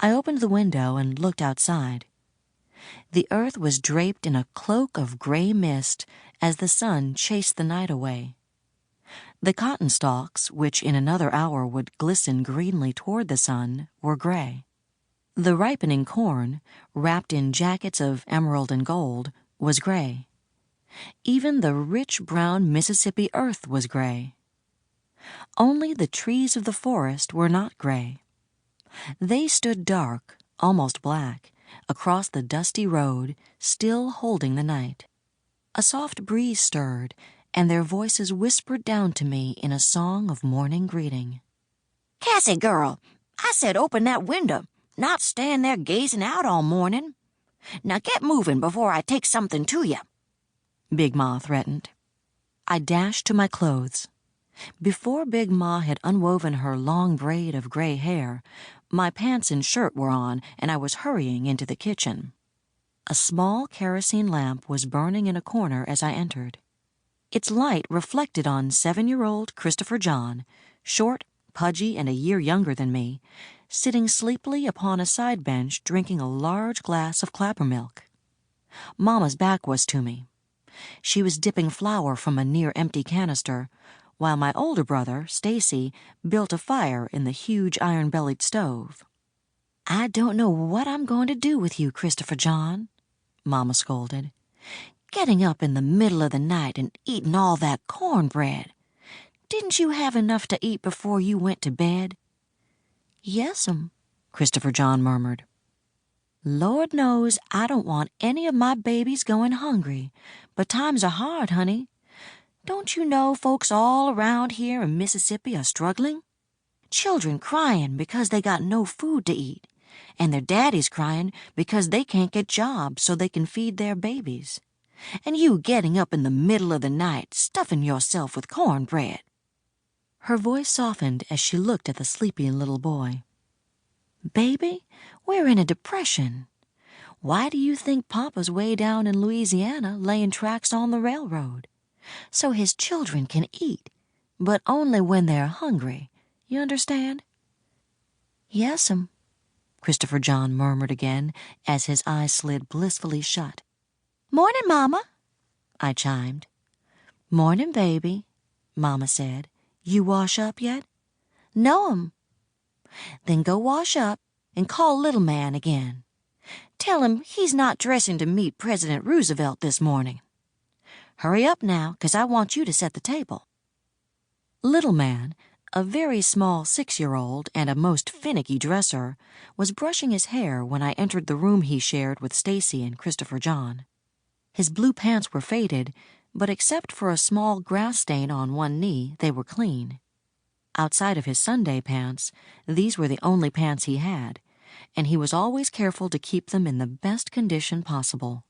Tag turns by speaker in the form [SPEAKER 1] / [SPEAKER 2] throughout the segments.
[SPEAKER 1] I opened the window and looked outside. The earth was draped in a cloak of gray mist as the sun chased the night away. The cotton stalks, which in another hour would glisten greenly toward the sun, were gray. The ripening corn, wrapped in jackets of emerald and gold, was gray. Even the rich brown Mississippi earth was gray. Only the trees of the forest were not gray. They stood dark, almost black, across the dusty road, still holding the night. A soft breeze stirred, and their voices whispered down to me in a song of morning greeting.
[SPEAKER 2] "Cassie, girl, I said open that window, not stand there gazing out all morning. Now get moving before I take something to you,"
[SPEAKER 1] Big Ma threatened. I dashed to my clothes. Before Big Ma had unwoven her long braid of gray hair, my pants and shirt were on, and I was hurrying into the kitchen. A small kerosene lamp was burning in a corner as I entered. Its light reflected on 7-year-old Christopher John, short, pudgy, and a year younger than me, sitting sleepily upon a side bench drinking a large glass of clabber milk. Mama's back was to me. She was dipping flour from a near-empty canister, while my older brother, Stacy, built a fire in the huge iron-bellied stove.
[SPEAKER 2] "I don't know what I'm going to do with you, Christopher John,"
[SPEAKER 1] Mama scolded.
[SPEAKER 2] "Getting up in the middle of the night and eating all that cornbread. Didn't you have enough to eat before you went to bed?"
[SPEAKER 1] "Yes'm," Christopher John murmured.
[SPEAKER 2] "Lord knows I don't want any of my babies going hungry, but times are hard, honey. Don't you know folks all around here in Mississippi are struggling? Children crying because they got no food to eat, and their daddies crying because they can't get jobs so they can feed their babies. And you getting up in the middle of the night, stuffing yourself with cornbread."
[SPEAKER 1] Her voice softened as she looked at the sleepy little boy.
[SPEAKER 2] "Baby, we're in a depression. Why do you think Papa's way down in Louisiana laying tracks on the railroad? So his children can eat, but only when they're hungry. You understand?"
[SPEAKER 1] "Yes'm," Christopher John murmured again as his eyes slid blissfully shut.
[SPEAKER 2] "Morning, Mama,"
[SPEAKER 1] I chimed. "Morning, baby," Mama said. "You wash up yet?"
[SPEAKER 2] "No'm." "Then go wash up and call Little Man again. Tell him he's not dressing to meet President Roosevelt this morning. Hurry up now, 'cause I want you to set the table."
[SPEAKER 1] Little Man, a very small 6-year-old and a most finicky dresser, was brushing his hair when I entered the room he shared with Stacy and Christopher John. His blue pants were faded, but except for a small grass stain on one knee, they were clean. Outside of his Sunday pants, these were the only pants he had, and he was always careful to keep them in the best condition possible.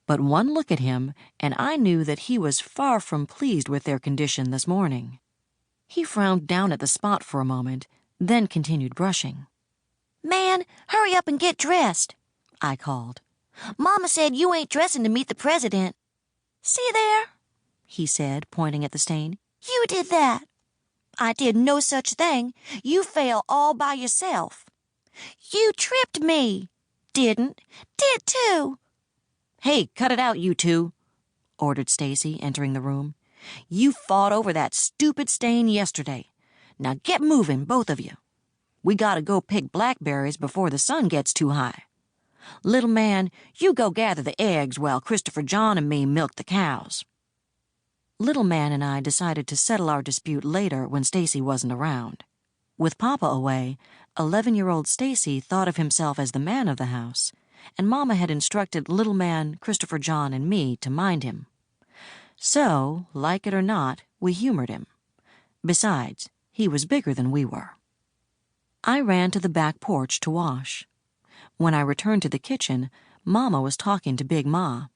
[SPEAKER 1] But one look at him, and I knew that he was far from pleased with their condition this morning. He frowned down at the spot for a moment, then continued brushing.
[SPEAKER 2] "Man, hurry up and get dressed," I called. "Mama said you ain't dressing to meet the president. See there," he said, pointing at the stain. "You did that." "I did no such thing. You fell all by yourself." "You tripped me." "Didn't." "Did too."
[SPEAKER 1] "Hey, cut it out, you two," ordered Stacy, entering the room. "You fought over that stupid stain yesterday. Now get moving, both of you. We gotta go pick blackberries before the sun gets too high. Little Man, you go gather the eggs while Christopher John and me milk the cows." Little Man and I decided to settle our dispute later when Stacy wasn't around. With Papa away, 11-year-old Stacy thought of himself as the man of the house, and Mama had instructed Little Man, Christopher John, and me to mind him. So, like it or not, we humored him. Besides, he was bigger than we were. I ran to the back porch to wash. When I returned to the kitchen, Mama was talking to Big Ma.